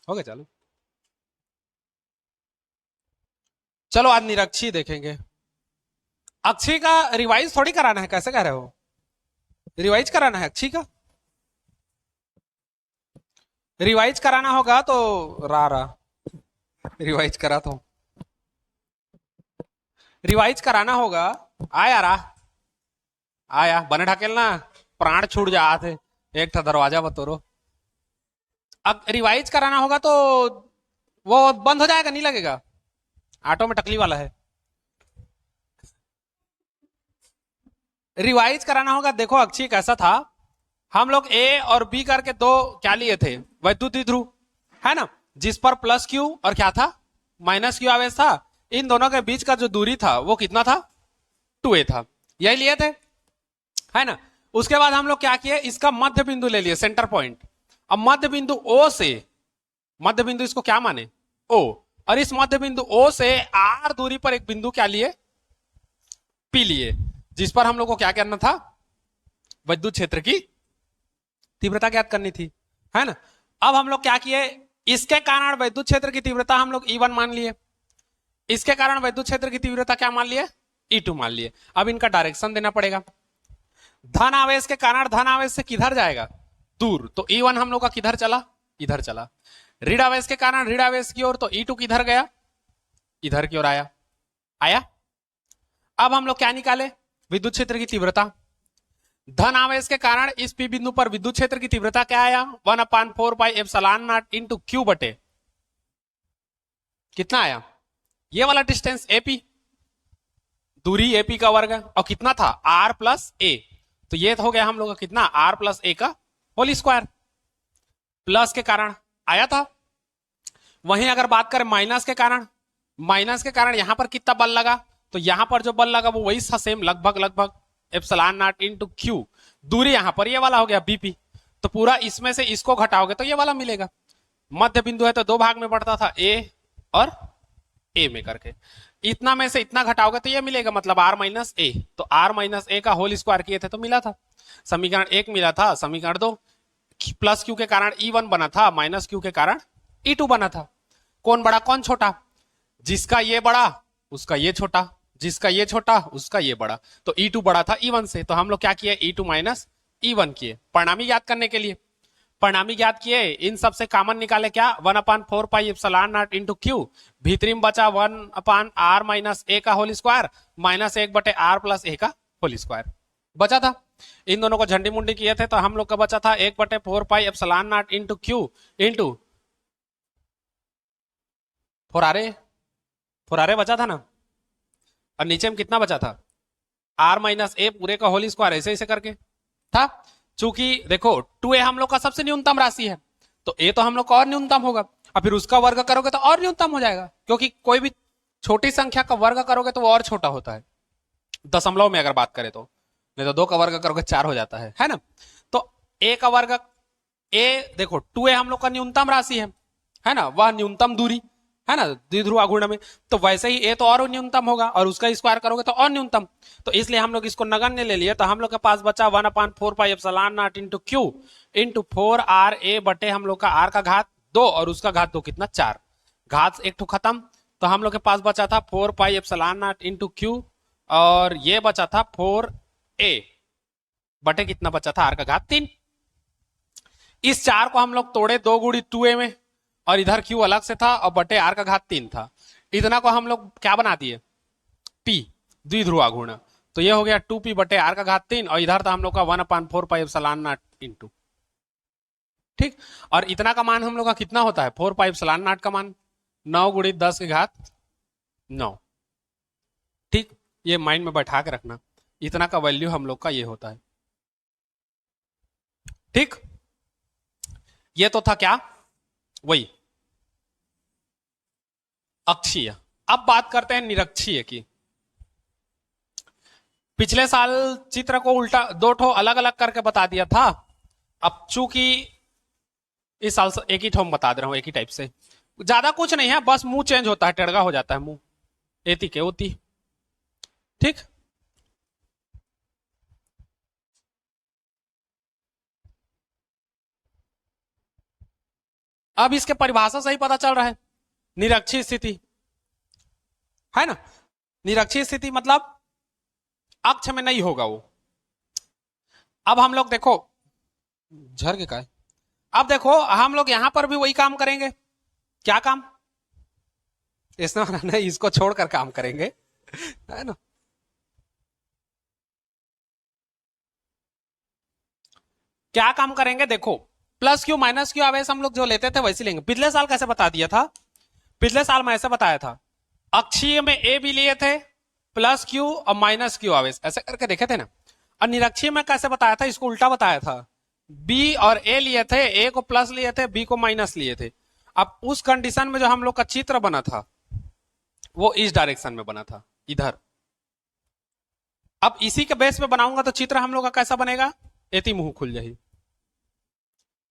हो गया चालू। चलो आज निरक्षी देखेंगे। अक्षी का रिवाइज थोड़ी कराना है, कैसे कह रहे हो? रिवाइज कराना है अक्षी का। रिवाइज कराना होगा तो रा रिवाइज करा तो रिवाइज कराना होगा। आया रा आया बने ढकेल ना, प्राण छूट जा थे। एक था दरवाजा बतोरो। अब रिवाइज कराना होगा तो वो बंद हो जाएगा, नहीं लगेगा। ऑटो में टकली वाला है। रिवाइज कराना होगा। देखो अक्षी कैसा था, हम लोग ए और बी करके दो क्या लिए थे, वैद्युत द्विध्रुव, है ना, जिस पर प्लस क्यू और क्या था, माइनस क्यू आवेश था। इन दोनों के बीच का जो दूरी था वो कितना था, 2a था। यही लिए थे, है ना। उसके बाद हम लोग क्या किए, इसका मध्य बिंदु ले लिए, सेंटर पॉइंट। अब मध्य बिंदु ओ से, मध्य बिंदु इसको क्या माने, ओ, और इस मध्य बिंदु ओ से आर दूरी पर एक बिंदु क्या लिए, पी लिए, जिस पर हम लोग को क्या करना था, विद्युत क्षेत्र की तीव्रता ज्ञात करनी थी, है ना। अब हम लोग क्या किए, इसके कारण विद्युत क्षेत्र की तीव्रता हम लोग E1 मान लिए, इसके कारण विद्युत क्षेत्र की तीव्रता क्या मान लिए, E2 मान लिए। अब इनका डायरेक्शन देना पड़ेगा। धन आवेश के कारण धन आवेश से किधर जाएगा, दूर, तो E1 हम लोग का किधर चला, इधर चला। ऋण आवेश के कारण ऋण आवेश की ओर, तो E2 किधर गया, इधर की ओर आया। आया। अब हम लोग क्या निकाले, विद्युत क्षेत्र की तीव्रता। धन आवेश के कारण इस पी बिंदु पर विद्युत क्षेत्र की तीव्रता क्या आया, 1/4 pi epsilon not into q बटे, कितना आया, ये वाला डिस्टेंस एपी, दूरी एपी का वर्ग है, और कितना था, आर प्लस ए। तो ये हो गया हम लोग का कितना, आर प्लस ए का होल स्क्वायर। प्लस के कारण आया था। वहीं अगर बात करें माइनस के कारण, माइनस के कारण यहां पर कितना बल लगा, तो यहां पर जो बल लगा वो वही था सेम, लगभग लगभग एप्सिलॉन नॉट इंटू क्यू। दूरी यहां पर ये वाला हो गया बीपी। तो पूरा इसमें से इसको घटाओगे तो ये वाला मिलेगा। मध्य बिंदु है तो दो भाग में बढ़ता था, ए और ए में करके, इतना में से इतना घटाओगे तो ये मिलेगा, मतलब आर माइनस ए। तो आर माइनस ए का होल स्क्वायर किए थे तो मिला था। समीकरण एक मिला था, समीकरण दो, प्लस क्यू के कारण E1 बना था, माइनस क्यू के कारण E2 बना था। कौन बड़ा कौन छोटा, जिसका ये बड़ा उसका ये छोटा, जिसका ये छोटा उसका ये बड़ा। तो E2 बड़ा था E1 से, तो हम लोग क्या किए, E2 माइनस E1 किए, परिणामी ज्ञात करने के लिए। परिणामी ज्ञात किए, इन सबसे कॉमन निकाले क्या, 1/4 pi epsilon not into Q, भीतरी में बचा 1/r-a का होल स्क्वायर माइनस 1/r+a का होल स्क्वायर बचा था। इन दोनों को झंडी मुंडी किए थे तो हम लोग का बचा था 1/4 pi epsilon not into into फोरारे, फोरारे बचा था ना। और नीचे में कितना बचा था, आर माइनस ए पूरे का होल स्क्वायर, ऐसे ऐसे करके था। चूंकि देखो 2a हम लोग का सबसे न्यूनतम राशि है, तो a तो हम लोग का और न्यूनतम होगा, और फिर उसका वर्ग करोगे तो और न्यूनतम हो जाएगा, क्योंकि कोई भी छोटी संख्या का वर्ग करोगे तो वो और छोटा होता है, दशमलव में अगर बात करें तो। नहीं तो दो का वर्ग करोगे 4 हो जाता है ना। तो a का वर्ग, a देखो 2a हम लोग का न्यूनतम राशि है ना, वह न्यूनतम दूरी है ना द्विध्रुव आघूर्ण में। तो वैसे ही a तो और न्यूनतम होगा, और उसका स्क्वायर करोगे तो और न्यूनतम। तो इसलिए हम लोग इसको नगण्य ले लिए, तो हम लोग के पास बचा 1/4 pi epsilon not into Q into 4r a बटे हम लोग का r का घात 2 और उसका घात 2 कितना 4, घात एक ठो खत्म। तो हम लोग के पास बचा था 4 पाई एप्सिलॉन नॉट इंटू क्यू, और ये बचा था 4a बटे कितना बचा था, r का घात 3। इस 4 को हम लोग तोड़े 2 × 2a में, और इधर क्यू अलग से था और बटे r का घात 3 था। इतना को हम लोग क्या बना दिए, p, द्विध्रुव आघूर्ण। तो ये हो गया 2p बटे r का घात 3, और इधर था हम लोग का 1/4 पाई एप्सिलॉन नॉट इंटू, ठीक। और इतना का मान हम लोग का कितना होता है, 4 पाई एप्सिलॉन नॉट का मान 9 × 10⁻⁹, ठीक। ये माइंड में बैठा के रखना, इतना का वैल्यू हम लोग का ये होता है, ठीक। ये तो था क्या, वही अक्षीय। अब बात करते हैं निरक्षीय की। पिछले साल चित्र को उल्टा दो ठो अलग अलग करके बता दिया था, अब चूंकि इस साल एक ही ठो बता दे रहा हूं, एक ही टाइप से, ज्यादा कुछ नहीं है, बस मुंह चेंज होता है, टेढ़गा हो जाता है मुंह, एती के होती, ठीक। अब इसके परिभाषा से ही पता चल रहा है, निरक्षीय स्थिति है ना। निरक्षीय स्थिति मतलब अक्ष में नहीं होगा वो। अब हम लोग देखो झर के का है? अब देखो हम लोग यहां पर भी वही काम करेंगे। क्या काम? इसने नहीं, इसको छोड़कर काम करेंगे, है ना। क्या काम करेंगे? देखो प्लस क्यू माइनस क्यू आवेश हम लोग जो लेते थे वैसे लेंगे। पिछले साल कैसे बता दिया था? पिछले साल मैं ऐसे बताया था, अक्षीय में ए भी लिए थे, प्लस क्यू और माइनस क्यू आवेश ऐसे करके देखे थे ना। और निरक्षीय में कैसे बताया था? इसको उल्टा बताया था, बी और ए लिए थे, ए को प्लस लिए थे, बी को माइनस लिए थे। अब उस कंडीशन में जो हम लोग का चित्र बना था वो इस डायरेक्शन में बना था, इधर। अब इसी के बेस पे बनाऊंगा तो चित्र हम लोग का कैसा बनेगा? एती मुंह खुल जाही,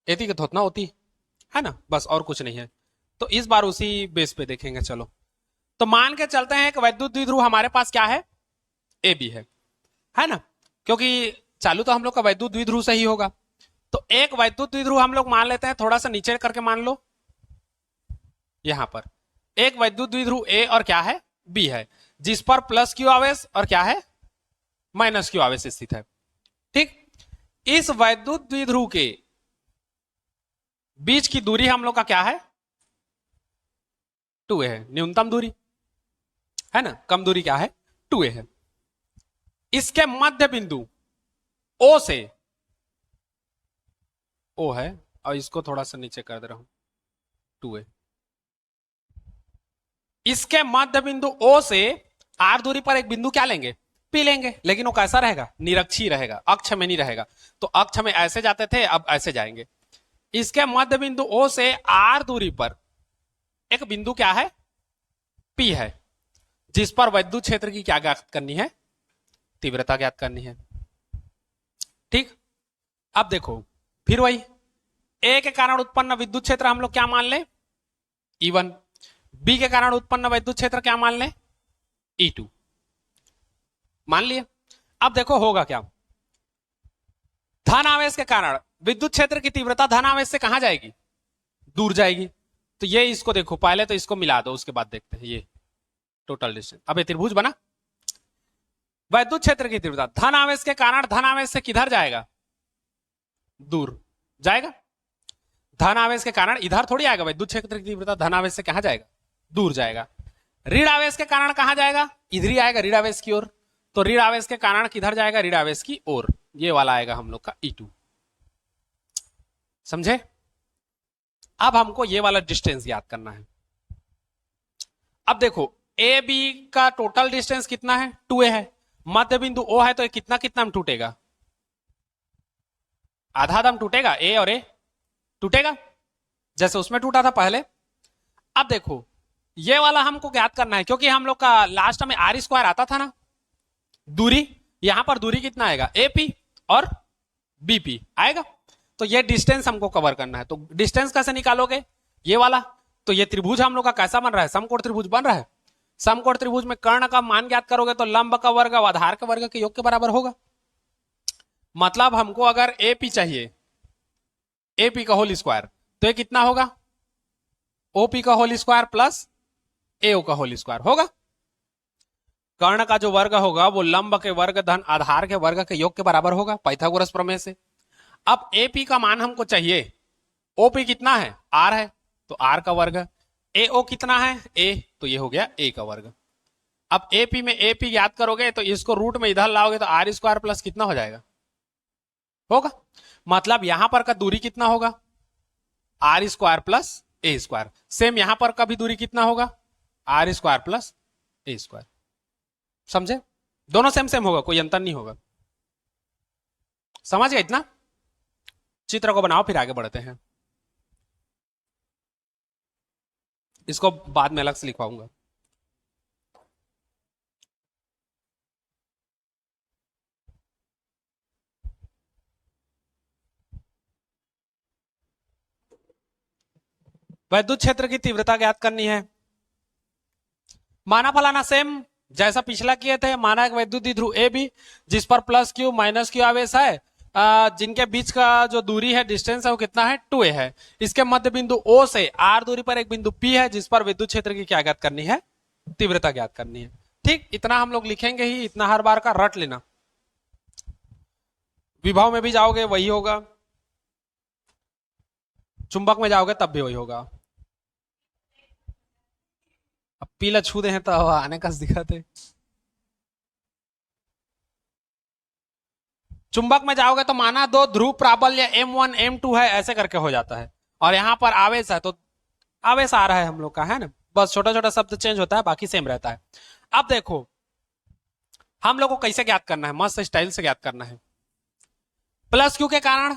एती के थोतना होती है ना, बस और कुछ नहीं है। तो इस बार उसी बेस पे देखेंगे। चलो तो मान के चलते हैं कि वैद्युत द्विध्रुव हमारे पास क्या है? ए बी है ना, क्योंकि चालू तो हम लोग का वैद्युत द्विध्रुव से ही होगा। तो एक वैद्युत द्विध्रुव हम लोग मान लेते हैं, थोड़ा सा नीचे करके मान लो। यहां पर एक वैद्युत द्विध्रुव ए और क्या है? बी है, जिस पर प्लस क्यू आवेश और क्या है? माइनस क्यू आवेश स्थित है। ठीक, इस वैद्युत द्विध्रुव के बीच की दूरी हम लोग का क्या है? 2a है, न्यूनतम दूरी है ना। कम दूरी क्या है? 2a है। इसके मध्य बिंदु O से, O है और इसको थोड़ा सा नीचे कर दे रहा हूं, 2a। इसके मध्य बिंदु O से r दूरी पर एक बिंदु क्या लेंगे? P लेंगे, लेकिन वो कैसा रहेगा? निरक्षीय रहेगा, अक्ष में नहीं रहेगा। तो अक्ष में ऐसे जाते थे, अब ऐसे जाएंगे। इसके मध्य बिंदु O से r दूरी पर एक बिंदु क्या है? P है, जिस पर वैद्युत क्षेत्र की क्या ज्ञात करनी है? तीव्रता ज्ञात करनी है। ठीक, अब देखो फिर वही, ए के कारण उत्पन्न विद्युत क्षेत्र हम लोग क्या मान ले? E1। बी के कारण उत्पन्न वैद्युत क्षेत्र क्या मान ले? E2 मान लिए। अब देखो होगा क्या? धन आवेश के कारण विद्युत क्षेत्र की तीव्रता धन आवेश से कहां जाएगी? दूर जाएगी। तो ये इसको देखो, पहले तो इसको मिला दो, उसके बाद देखते हैं ये टोटल डिस्टेंस। अब ये त्रिभुज बना। वैद्युत क्षेत्र की तीव्रता धन आवेश के कारण धन आवेश से किधर जाएगा? दूर जाएगा। धन आवेश के कारण इधर थोड़ी आएगा, वैद्युत क्षेत्र की तीव्रता धन आवेश से कहां जाएगा? दूर जाएगा। ऋण आवेश के कारण कहां जाएगा? इधर ही आएगा, ऋण आवेश की ओर। तो ऋण आवेश के कारण किधर जाएगा? ऋण आवेश की ओर। ये वाला आएगा हम लोग का E2। समझे? अब हमको ये वाला डिस्टेंस याद करना है। अब देखो ए बी का टोटल डिस्टेंस कितना है? 2a है। मध्य बिंदु O है, तो कितना कितना में टूटेगा? आधा आधा में टूटेगा, ए और ए टूटेगा जैसे उसमें टूटा था पहले। अब देखो ये वाला हमको ज्ञात करना है, क्योंकि हम लोग का लास्ट में आर स्क्वायर आता था ना। दूरी, यहां पर दूरी कितना आएगा? AP और BP आएगा। तो ये डिस्टेंस हमको कवर करना है। तो डिस्टेंस कैसे निकालोगे? ये वाला। तो ये त्रिभुज हम लोग का कैसा बन रहा है? समकोण त्रिभुज बन रहा है। समकोण त्रिभुज में कर्ण का मान ज्ञात करोगे तो लंब का वर्ग और आधार के वर्ग के योग के बराबर होगा। मतलब हमको अगर AP चाहिए, AP का होल स्क्वायर, तो ये कितना होगा? OP का होल स्क्वायर प्लस AO का होल स्क्वायर होगा। कर्ण का जो वर्ग होगा वो लंब के वर्ग धन आधार के वर्ग के योग के बराबर होगा, पाइथागोरस प्रमेय से। अब AP का मान हमको चाहिए। OP कितना है? R है, तो R का वर्ग। AO कितना है? A, तो ये हो गया A का वर्ग। अब AP में AP याद करोगे तो इसको रूट में इधर लाओगे तो R स्क्वायर प्लस कितना हो जाएगा? होगा। मतलब यहां पर का दूरी कितना होगा? R square plus A square. Same यहां पर का भी दूरी कितना होगा? R square plus A square. समझे? दोनों सेम सेम होगा, कोई अंतर नहीं होगा। समझ गए इतना? चित्र को बनाओ, फिर आगे बढ़ते हैं। इसको बाद में अलग से लिखवाऊंगा। वैद्युत क्षेत्र की तीव्रता ज्ञात करनी है। माना फलाना सेम जैसा पिछला किए थे। माना एक वैद्युत द्विध्रुव ए बी जिस पर प्लस क्यू माइनस क्यू आवेश है, जिनके बीच का जो दूरी है, डिस्टेंस है, वो कितना है, 2a है। इसके मध्य बिंदु O से r दूरी पर एक बिंदु P है, जिस पर विद्युत क्षेत्र की क्या ज्ञात करनी है, तीव्रता ज्ञात करनी है। ठीक, इतना हम लोग लिखेंगे ही, इतना हर बार का रट लेना। विभव में भी जाओगे वही होगा, चुंबक में जाओगे तब भी वही होगा। अब पीला छू दे हैं तो आने का दिखाते। चुंबक में जाओगे तो माना दो ध्रुव प्राबल्य M1 M2 है, ऐसे करके हो जाता है। और यहां पर आवेश है तो आवेश आ रहा है हम लोग का, है ना, बस छोटा छोटा शब्द चेंज होता है, बाकी सेम रहता है। अब देखो हम लोग को कैसे ज्ञात करना है, मस्त स्टाइल से ज्ञात करना है। प्लस क्यू के कारण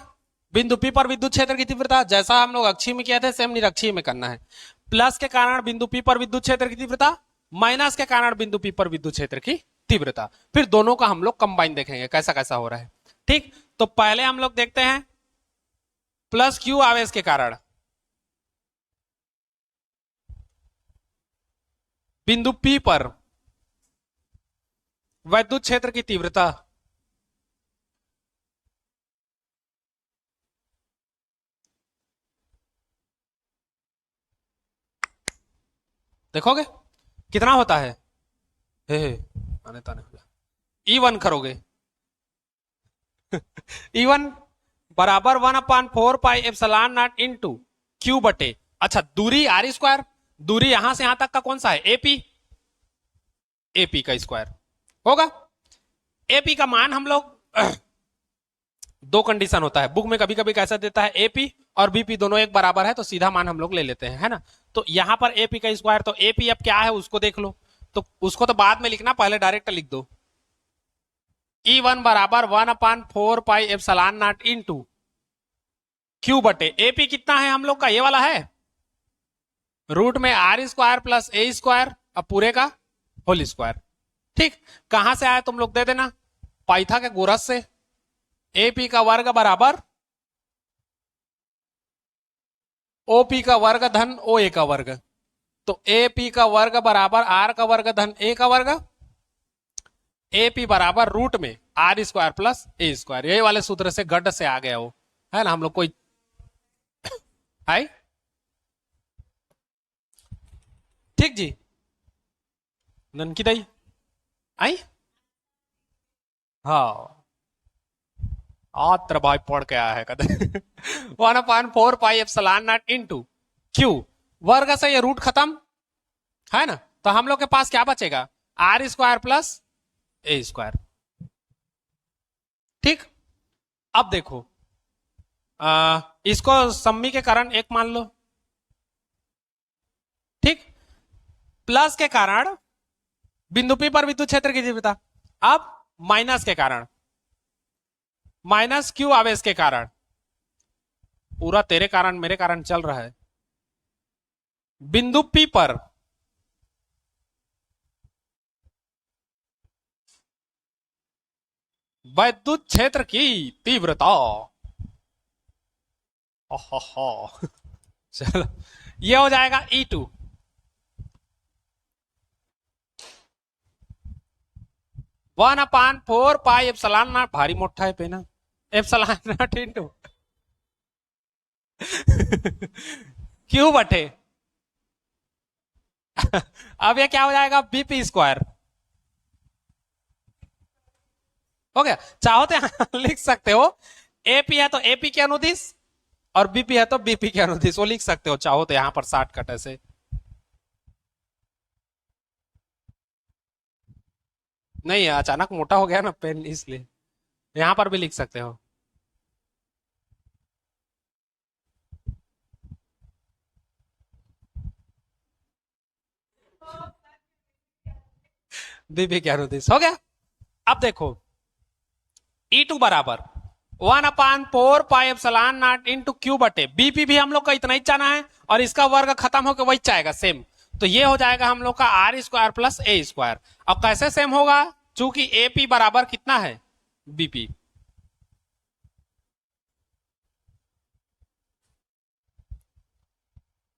बिंदु P पर विद्युत क्षेत्र की तीव्रता, जैसा हम लोग अक्षीय में किए थे सेम निरक्षीय में करना है। प्लस के कारण बिंदु P पर विद्युत क्षेत्र की तीव्रता, माइनस के कारण बिंदु P पर विद्युत क्षेत्र की तीव्रता। फिर दोनों का हम लोग कंबाइन देखेंगे कैसा कैसा हो रहा है। ठीक, तो पहले हम लोग देखते हैं प्लस क्यू आवेश के कारण बिंदु P पर विद्युत क्षेत्र की तीव्रता। देखोगे कितना होता है, हे आने ताने हो जाए। E1 करोगे E1 बराबर 1/4 पाई एप्सिलॉन नॉट क्यू बटे, अच्छा दूरी r², दूरी यहां से यहां तक का कौन सा है, एपी का स्क्वायर होगा। एपी का मान हम लोग दो कंडीशन होता है, बुक में कभी कभी कैसा देता है, एपी और बीपी दोनों एक बराबर है तो सीधा मान हम लोग ले लेते हैं, है ना। तो यहां पर एपी का स्क्वायर, तो एपी अब क्या है उसको देख लो, तो उसको तो बाद में लिखना, पहले डायरेक्ट लिख दो। E1 बराबर 1/4 पाई एप्सिलॉन नॉट क्यू बटे, एपी कितना है हम लोग का, ये वाला है, रूट में r² प्लस a², अब पूरे का होल स्क्वायर। ठीक, कहां से आया तुम लोग दे देना, पाइथा के गोरस से। एपी का वर्ग बराबर ओपी का वर्ग धन ओ ए का वर्ग, तो एपी का वर्ग बराबर आर का वर्ग धन ए का वर्ग, एपी बराबर रूट में r² प्लस a², यही वाले सूत्र से गड्ढ से आ गया वो, है ना, हम लोग कोई है। ठीक जी, ननकी दई आई, हाँ आत्र भाई पढ़ के आया है कदे 1/4 पाई एप्सिलॉन नॉट क्यू, वर्ग से ये रूट खत्म, है ना, तो हम लोग के पास क्या बचेगा, r² प्लस a²। ठीक, अब देखो इसको सम्मी के कारण एक मान लो। ठीक, प्लस के कारण बिंदु P पर विद्युत क्षेत्र की तीव्रता, अब माइनस के कारण, माइनस क्यू आवेश के कारण, पूरा तेरे कारण मेरे कारण चल रहा है, बिंदु P पर विद्युत क्षेत्र की तीव्रता। चलो ये हो जाएगा E2, 1/4 पाई एप्सिलॉन नॉट, भारी मोटा है पेना, एप्सिलॉन नॉट क्यू बटे अब ये क्या हो जाएगा, BP²। हो गया, चाहो तो लिख सकते हो, एपी है तो एपी के अनुदिश और बीपी है तो बीपी के अनुदिश, वो लिख सकते हो चाहो तो यहां पर शॉर्टकट ऐसे। नहीं अचानक मोटा हो गया ना पेन, इसलिए यहां पर भी लिख सकते हो। बीबी के अनुदिश हो गया। अब देखो E2 बराबर 1/4 पाई एप्सिलॉन नॉट क्यू बटे, बीपी भी हम लोग का इतना ही जाना है और इसका वर्ग खत्म होकर वही चाहेगा सेम, तो ये हो जाएगा हम लोग का r² प्लस a²। अब कैसे सेम होगा, चूंकि एपी बराबर कितना है, बीपी,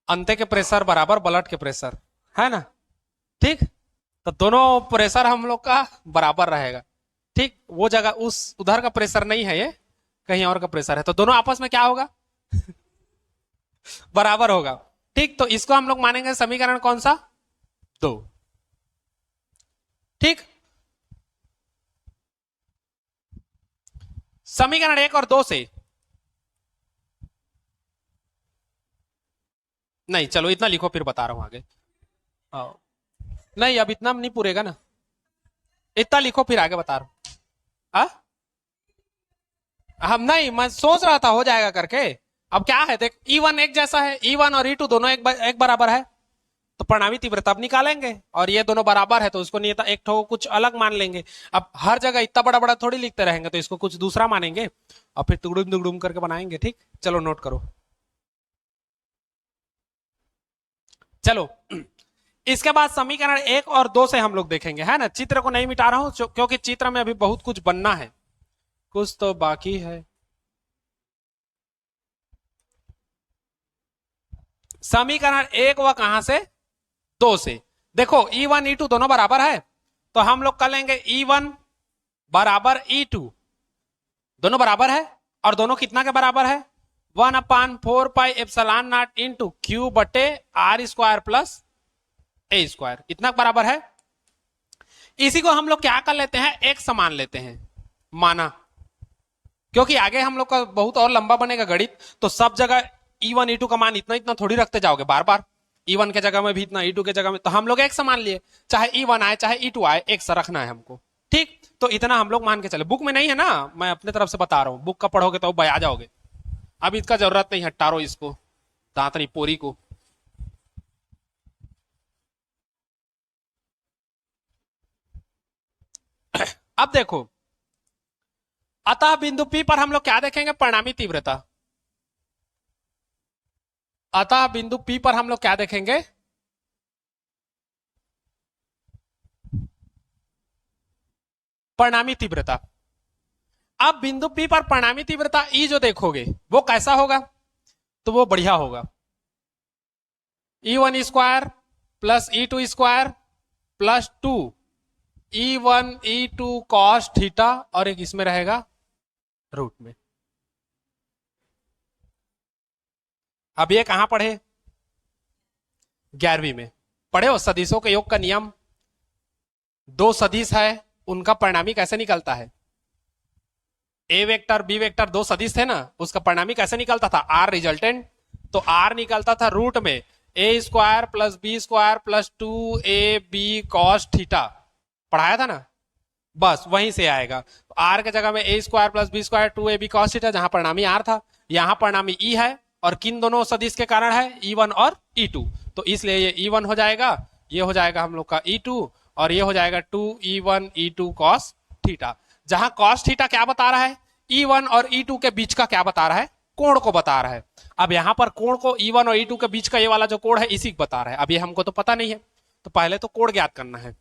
अंते के प्रेशर बराबर ब्लड के प्रेशर, है ना। ठीक, तो दोनों प्रेशर हम लोग का बराबर रहेगा। ठीक, वो जगह उस उधर का प्रेशर नहीं है ये, कहीं और का प्रेशर है, तो दोनों आपस में क्या होगा? बराबर होगा। ठीक, तो इसको हम लोग मानेंगे समीकरण कौन सा? 2। ठीक, समीकरण 1 और 2 से, नहीं चलो इतना लिखो फिर बता रहा हूं आगे। आओ। नहीं अब इतना नहीं पूरेगा ना, इतना लिखो फिर आगे बता रहा हूं। आ? हम नहीं, मैं सोच रहा था हो जाएगा करके। अब क्या है देख, E1 एक जैसा है, E1 और E2 दोनों एक बराबर है, तो परिणामी तीव्रता अब निकालेंगे, और ये दोनों बराबर है तो उसको नहीं एक ठो कुछ अलग मान लेंगे। अब हर जगह इतना बड़ा बड़ा थोड़ी लिखते रहेंगे, तो इसको कुछ दूसरा मानेंगे और फिर टुगड़ुम टुगड़ुम करके बनाएंगे। ठीक, चलो नोट करो। चलो इसके बाद समीकरण 1 और 2 से हम लोग देखेंगे, है ना। चित्र को नहीं मिटा रहा हूं क्योंकि चित्र में अभी बहुत कुछ बनना है, कुछ तो बाकी है। समीकरण 1 व कहां से? 2 से। देखो E1 E2 दोनों बराबर है, तो हम लोग कर लेंगे E1 बराबर E2, दोनों बराबर है, और दोनों कितना के बराबर है? 1/4πε0 इंटू क्यू बटे r square plus a square, इतना बराबर है। इसी को हम लोग क्या कर लेते हैं, एक समान लेते हैं, माना, क्योंकि आगे हम लोग का बहुत और लंबा बनेगा गणित, तो सब जगह E1 E2 का मान इतना इतना थोड़ी रखते जाओगे बार बार। E1 के जगह में भी इतना, E2 के जगह में, तो हम लोग एक समान लिए, चाहे E1 आए चाहे E2 आए, एक सा रखना है हमको। ठीक, तो इतना हम लोग मान के चले। बुक में नहीं है ना, मैं अपने तरफ से बता रहा हूं, बुक का पढ़ोगे तो आ जाओगे। अब इसका जरूरत नहीं, हटारो इसको, दांतनी पोरी को। अब देखो, अतः बिंदु P पर हम लोग क्या देखेंगे? परिणामी तीव्रता। अतः बिंदु P पर हम लोग क्या देखेंगे? परिणामी तीव्रता। अब बिंदु P पर परिणामी तीव्रता E जो देखोगे वो कैसा होगा? तो वो बढ़िया होगा, E1 square plus E2 square plus 2 E1 E2 cos theta, और एक इसमें रहेगा रूट में। अब ये कहां पढ़े? 11वीं में पढ़े हो सदिशों के योग का नियम। दो सदिश है, उनका परिणामी कैसे निकलता है? ए वेक्टर बी वेक्टर दो सदिश थे ना, उसका परिणामी कैसे निकलता था? Are resultant. तो आर निकलता था रूट में A square plus B square plus 2ab cos theta, पढ़ाया था ना, बस वहीं से आएगा। आर के जगह में A square plus B square 2ab cos theta, जहां परिणामी आर था, यहां परिणामी ई है, और किन दोनों सदिश के कारण है? E1 और E2, तो इसलिए ये E1 हो जाएगा, ये हो जाएगा हम लोग का E2, और ये हो जाएगा 2E1 E2 कॉस थीटा। जहां कॉस थीटा क्या बता रहा है? E1 और E2 के बीच का क्या बता रहा है? कोण को बता रहा है। अब यहां पर कोण को E1 और E2 के बीच का ये वाला जो कोण है इसी को बता रहा है। अब ये हमको तो पता नहीं है, तो पहले तो कोण ज्ञात करना है।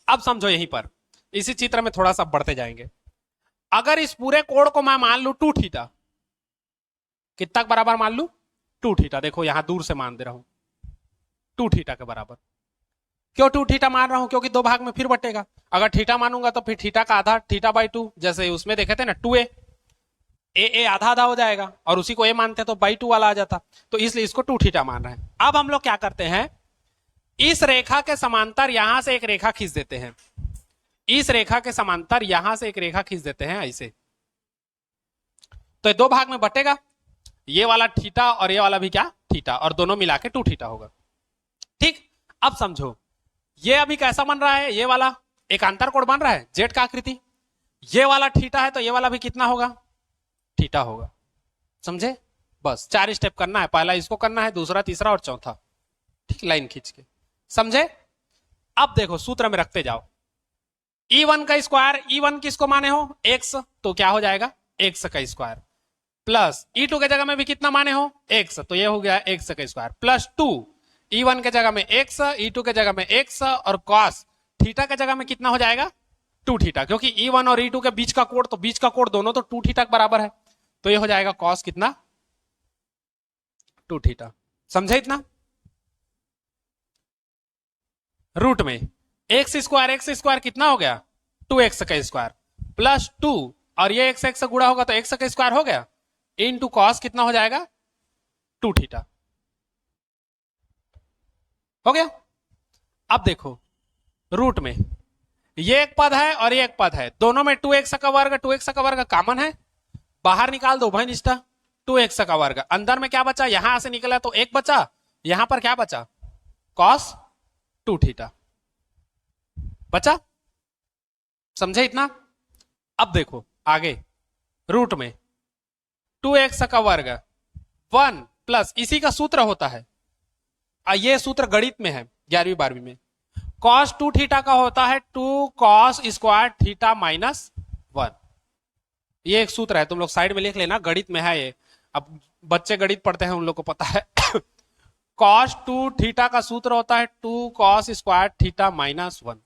अब समझो, यहीं पर इसी चित्र में थोड़ा सा बढ़ते जाएंगे। अगर इस पूरे कोण को मैं मान लू 2 थीटा, कितना बराबर मान लू? 2 थीटा। देखो यहां दूर से मान दे रहा हूं, 2 थीटा के बराबर। क्यों 2 थीटा मान रहा हूं? क्योंकि दो भाग में फिर बटेगा। अगर थीटा मानूंगा तो फिर थीटा का आधा थीटा/2, जैसे उसमें देखे थे ना 2a, ए आधा आधा हो जाएगा, और उसी को ए मानते तो बाई 2 वाला आ जाता, तो इसलिए इसको 2 थीटा मान रहे हैं। अब हम लोग क्या करते हैं, इस रेखा के समांतर यहां से एक रेखा खींच देते हैं, इस रेखा के समांतर यहां से एक रेखा खींच देते हैं ऐसे, तो ये दो भाग में बटेगा, ये वाला थीटा और ये वाला भी क्या? थीटा, और दोनों मिला के 2 थीटा होगा। ठीक, अब समझो, ये अभी कैसा बन रहा है? ये वाला एक अंतर कोण बन रहा है, जेड का आकृति। ये वाला थीटा है, तो ये वाला भी कितना होगा? थीटा होगा। समझे? बस 4 स्टेप करना है, पहला इसको करना है, दूसरा तीसरा और चौथा। ठीक, लाइन खींच के। समझे? अब देखो सूत्र में रखते जाओ, E1 का स्क्वायर, E1 किसको माने हो? x, तो क्या हो जाएगा? x का स्क्वायर, प्लस E2 के जगह में भी कितना माने हो? x, तो ये हो गया x का स्क्वायर, प्लस 2 E1 के जगह में x, E2 के जगह में x, और cos थीटा के जगह में कितना हो जाएगा? 2 थीटा, क्योंकि E1 और E2 के बीच का कोण, तो बीच का कोण दोनों तो 2 थीटा के बराबर है, तो ये हो जाएगा cos कितना? 2 थीटा। समझे इतना? रूट में x स्क्वायर कितना हो गया? 2x का स्क्वायर, प्लस 2 और ये x से गुणा होगा तो x का स्क्वायर हो गया, इनटू कॉस कितना हो जाएगा 2 थीटा। हो गया। अब देखो रूट में ये एक पद है और ये एक पद है, दोनों में 2x का वर्ग 2x का वर्ग कॉमन है, बाहर निकाल दो उभय निष्ठा, 2x का वर्ग, अंदर में क्या बचा, यहां से निकला तो एक बचा, यहां पर क्या बचा cos 2 थीटा बचा। समझे इतना। अब देखो आगे रूट में 2x का वर्ग 1 प्लस इसी का सूत्र होता है, ये सूत्र गणित में है 11वीं 12वीं में, cos 2 थीटा का होता है 2 cos स्क्वायर थीटा माइनस 1। ये एक सूत्र है, तुम लोग साइड में लिख लेना, गणित में है ये, अब बच्चे गणित पढ़ते हैं उन लोग को पता है। cos 2 थीटा का सूत्र होता है 2 cos स्क्वायर थीटा माइनस 1।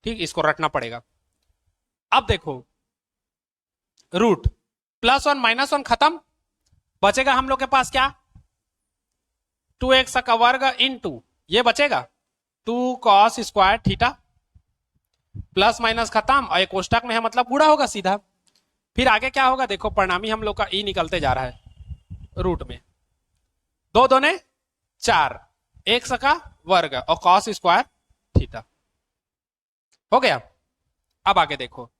ठीक, इसको रटना पड़ेगा। अब देखो रूट प्लस 1 माइनस 1 खत्म, बचेगा हम लोग के पास क्या 2x का वर्ग इनटू ये बचेगा 2 cos square theta, plus minus खत्म और एक कोष्टक में है मतलब गुणा होगा सीधा। फिर आगे क्या होगा देखो, परिणामी हम लोग का ई निकलते जा रहा है रूट में, 2 दूने 4 x का वर्ग और cos स्क्वायर थीटा हो गया। अब आगे देखो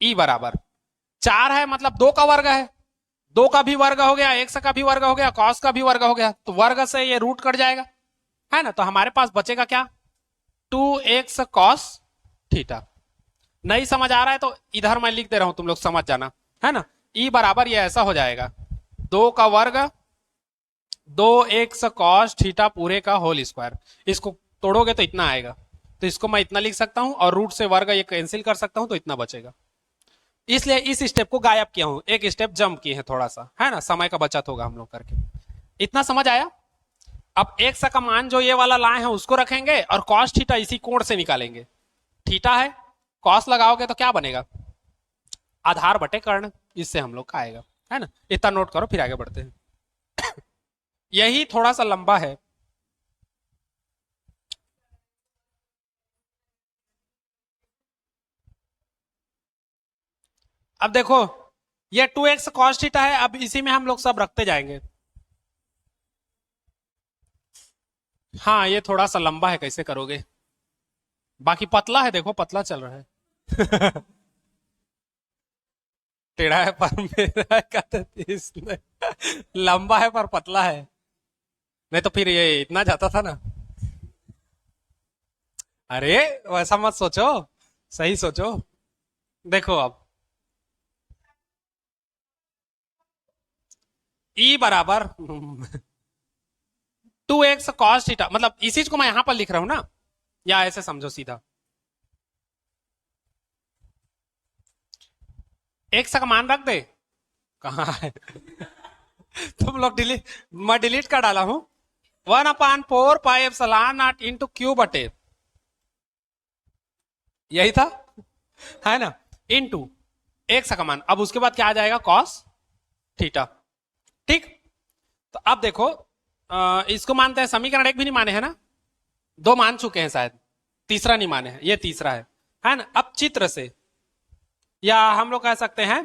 ई बराबर 4 है मतलब 2 का वर्ग है, 2 का भी वर्ग हो गया, x का भी वर्ग हो गया, cos का भी वर्ग हो गया, तो वर्ग से ये रूट कट जाएगा, है ना। तो हमारे पास बचेगा क्या 2x cos थीटा। नहीं समझ आ रहा है तो इधर मैं लिख दे रहा हूं, तुम लोग समझ जाना, है ना। ई बराबर ये ऐसा हो जाएगा 2 का वर्ग 2x cos थीटा पूरे का होल स्क्वायर, इसको तोड़ोगे तो इतना आएगा, तो इसको मैं इतना लिख सकता हूं और रूट से वर्ग ये कैंसिल कर सकता हूं तो इतना बचेगा। इसलिए इस स्टेप को गायब किया हूं, एक स्टेप जंप किए हैं थोड़ा सा, है ना, समय का बचत होगा हम लोग करके। इतना समझ आया। अब x का मान जो ये वाला लाए हैं उसको रखेंगे और cos थीटा इसी कोण से निकालेंगे, थीटा है cos लगाओगे तो क्या बनेगा आधार बटे कर्ण, इससे हम लोग का आएगा, है ना। इतना नोट करो फिर आगे बढ़ते हैं। यही थोड़ा सा लंबा है। अब देखो ये 2x cos थीटा है, अब इसी में हम लोग सब रखते जाएंगे। हाँ ये थोड़ा सा लंबा है, कैसे करोगे, बाकी पतला है, देखो पतला चल रहा है। टेढ़ा है पर मेरा है कहते इसने, लंबा है पर पतला है, नहीं तो फिर ये इतना जाता था ना। अरे वैसा मत सोचो, सही सोचो। देखो अब ई बराबर 2x cos थीटा, मतलब इसी को मैं यहां पर लिख रहा हूं ना, या ऐसे समझो सीधा, x का मान रख दे, कहा है। तुम लोग डिलीट, मैं डिलीट कर डाला हूं, 1/4 pi epsilon not into q बटे, यही था, है ना, इंटू x का मान, अब उसके बाद क्या आ जाएगा cos थीटा। ठीक, तो अब देखो इसको मानते हैं, समीकरण एक भी नहीं माने हैं ना, 2 मान चुके हैं शायद, तीसरा नहीं माने हैं, ये तीसरा है ना। अब चित्र से या हम लोग कह सकते हैं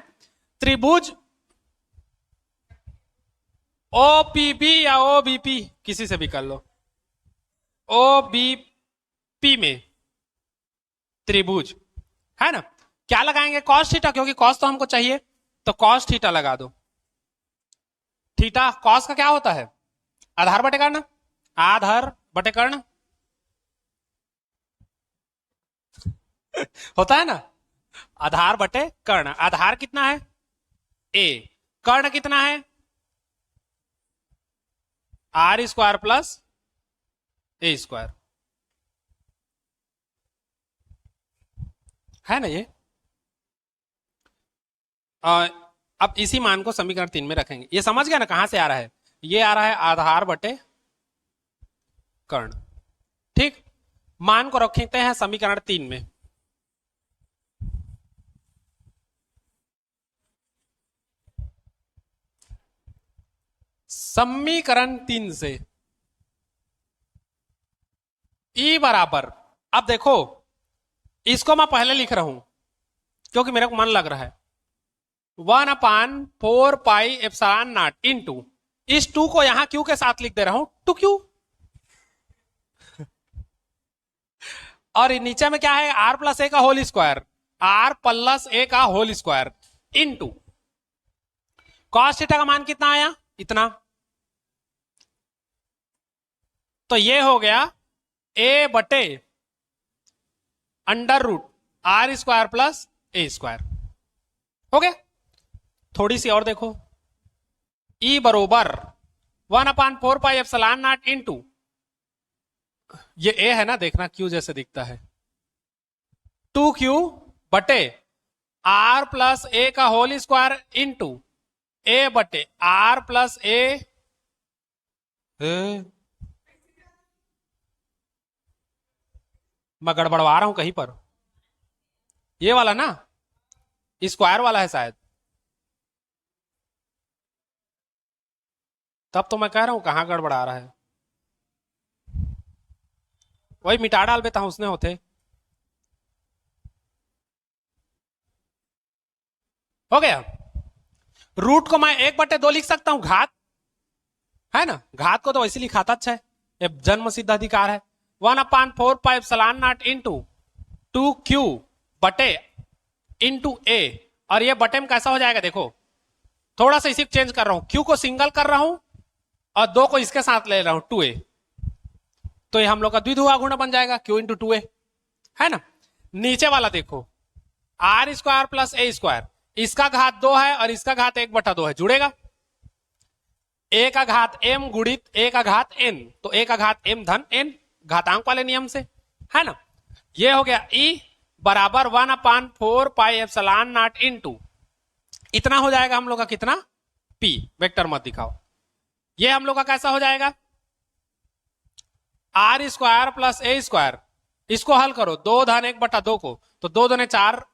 त्रिभुज OPB या OBP किसी से भी कर लो, OBP में त्रिभुज, है ना, क्या लगाएंगे cos थीटा, क्योंकि cos तो हमको चाहिए, तो cos थीटा लगा दो। थीटा cos का क्या होता है आधार बटे कर्ण, आधार बटे कर्ण होता है ना, आधार बटे कर्ण, आधार कितना है a, कर्ण कितना है r square plus a square, है ना ये। अब इसी मान को समीकरण 3 में रखेंगे, ये समझ गया ना कहां से आ रहा है, ये आ रहा है आधार बटे कर्ण। ठीक, मान को रखते हैं समीकरण 3 में, समीकरण 3 से ई बराबर, अब देखो इसको मैं पहले लिख रहा हूं क्योंकि मेरे को मन लग रहा है। 1/4 पाई एप्सिलॉन नॉट इनटू, इस 2 को यहां क्यू के साथ लिख दे रहा हूं, 2q। और नीचे में क्या है, r प्लस ए का whole square, r plus a का whole square into cos theta का मान कितना आया, इतना। तो ये हो गया a बटे under root r square plus a square. हो गया। थोड़ी सी और देखो, E बरोबर 1/4 पाई एप्सिलॉन नॉट इनटू, ये a है ना, देखना q जैसे दिखता है, 2q बटे r प्लस ए का होल स्क्वायर इनटू a बटे r प्लस ए। मैं गड़बड़वा रहा हूं कहीं पर, ये वाला ना, स्क्वायर वाला है शायद, तब तो मैं कह रहा हूं कहां गड़बड़ा रहा है। वही मिटा डाल बेता हूं, उसने होते। हो गया। रूट को मैं 1/2 लिख सकता हूं, घात है ना, घात को तो वैसे लिखाता अच्छा है, ये जन्म सिद्ध अधिकार है। 1/4 pi epsilon naught into 2q बटे इनटू a, और ये बटे में कैसा हो जाएगा देखो, थोड़ा सा इसी चेंज कर रहा हूं, q को सिंगल कर रहा हूं और 2 को इसके साथ ले रहा हूं, 2a, तो ये हम लोग का द्विध्रुव गुण बन जाएगा, q इंटू 2a, है ना। नीचे वाला देखो, r square plus a square, इसका घात 2 है और इसका घात 1/2 है, जुड़ेगा। a का घात m गुणित a का घात n, तो a का घात m धन n, घातांक वाले नियम से, है ना। ये हो गया E बराबर 1/4 पाई एप्सिलॉन नॉट इनटू, इतना हो जाएगा हम लोग का कितना, P, वेक्टर मत दिखाओ। ये हम लोग का कैसा हो जाएगा, r square plus a square, इसको हल करो, 2 धन 1/2 को, तो 2 दूने 4,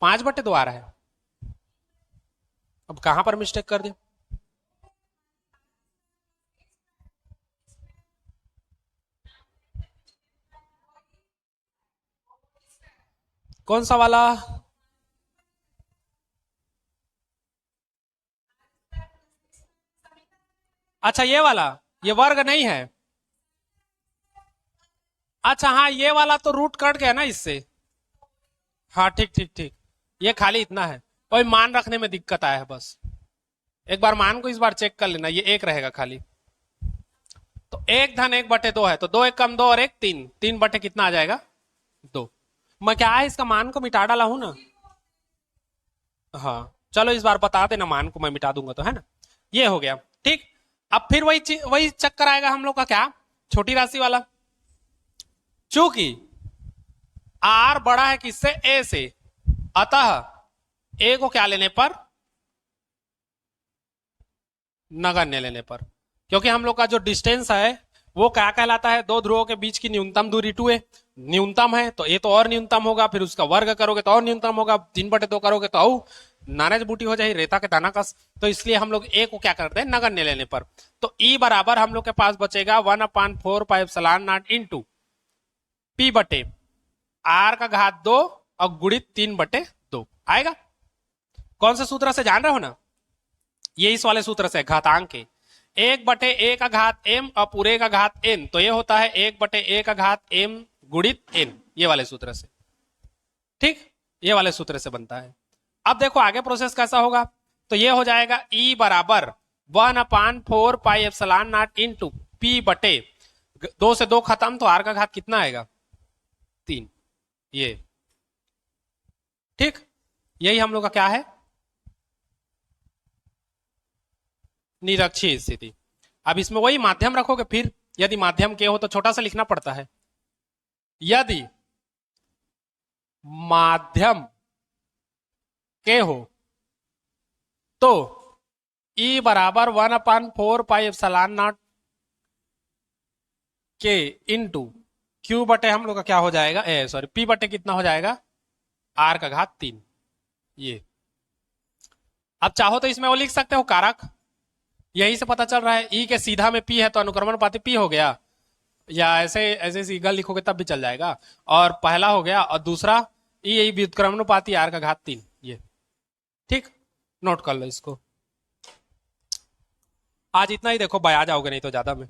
5/2 आ रहा है। अब कहां पर मिस्टेक कर दे, कौन सा वाला, अच्छा ये वाला, ये वर्ग नहीं है, अच्छा हाँ ये वाला तो रूट कट गया ना इससे, हाँ ठीक ठीक ठीक, ये खाली इतना है, कोई मान रखने में दिक्कत आया है बस, एक बार मान को इस बार चेक कर लेना, ये 1 रहेगा खाली, तो 1 धन 1/2 है, तो 2 1 कम 2 और 1 3, 3 कितना आ जाएगा 2। मैं क्या है इसका मान को मिटा डाला हूं ना, हाँ चलो इस बार बता देना, मान को मैं मिटा दूंगा तो, है ना। ये हो गया ठीक। अब फिर वही चक्कर आएगा हम लोग का, क्या, छोटी राशि वाला, चूंकि r बड़ा है किससे, a से, अतः a को क्या लेने पर, नगण्य लेने पर, क्योंकि हम लोग का जो डिस्टेंस है वो क्या कहलाता है, 2 ध्रुवों के बीच की न्यूनतम दूरी 2 है, न्यूनतम है तो ये तो और न्यूनतम होगा, फिर उसका वर्ग करोगे तो और न्यूनतम होगा, 3/2 करोगे तो औ नाराज बूटी हो जाएगी, रेता के दाना कस, तो इसलिए हम लोग ए को क्या करते हैं, नगण्य लेने पर। तो ई बराबर हम लोग के पास बचेगा 1/4 pi epsilon naught into P बटे आर का घात 2 और गुणित 3/2 आएगा। कौन से सूत्र से जान रहे हो ना, ये इस वाले सूत्र से, घातांक के, 1/a का घात m और पूरे का घात n, तो ये होता है 1/a का घात m गुणित n, ये वाले सूत्र से, ठीक, ये वाले सूत्र से बनता है। अब देखो आगे प्रोसेस कैसा होगा, तो ये हो जाएगा E बराबर 1/4 pi epsilon naught into P बटे 2 से 2 खत्म, तो R का घात कितना आएगा 3, ये ठीक, यही हम लोग का क्या है, निरक्षीय स्थिति। अब इसमें वही माध्यम रखोगे, फिर यदि माध्यम के हो तो छोटा सा लिखना पड़ता है, यदि माध्यम के हो तो E बराबर 1/4 पाई एप्सिलॉन नॉट के इनटू Q बटे हम लोग का क्या हो जाएगा, सॉरी P बटे कितना हो जाएगा, R का घात 3, ये। अब चाहो तो इसमें वो लिख सकते हो कारक, यही से पता चल रहा है, E के सीधा में P है तो अनुक्रमण पाती P हो गया, या ऐसे ऐसे सीगा लिखोगे तब भी चल जाएगा। और पहला हो गया, और दूसरा यही व्युत्क्रमानुपाती आर का घात 3, ये ठीक, नोट कर लो इसको। आज इतना ही देखो भाई, आ जाओगे नहीं तो ज्यादा में।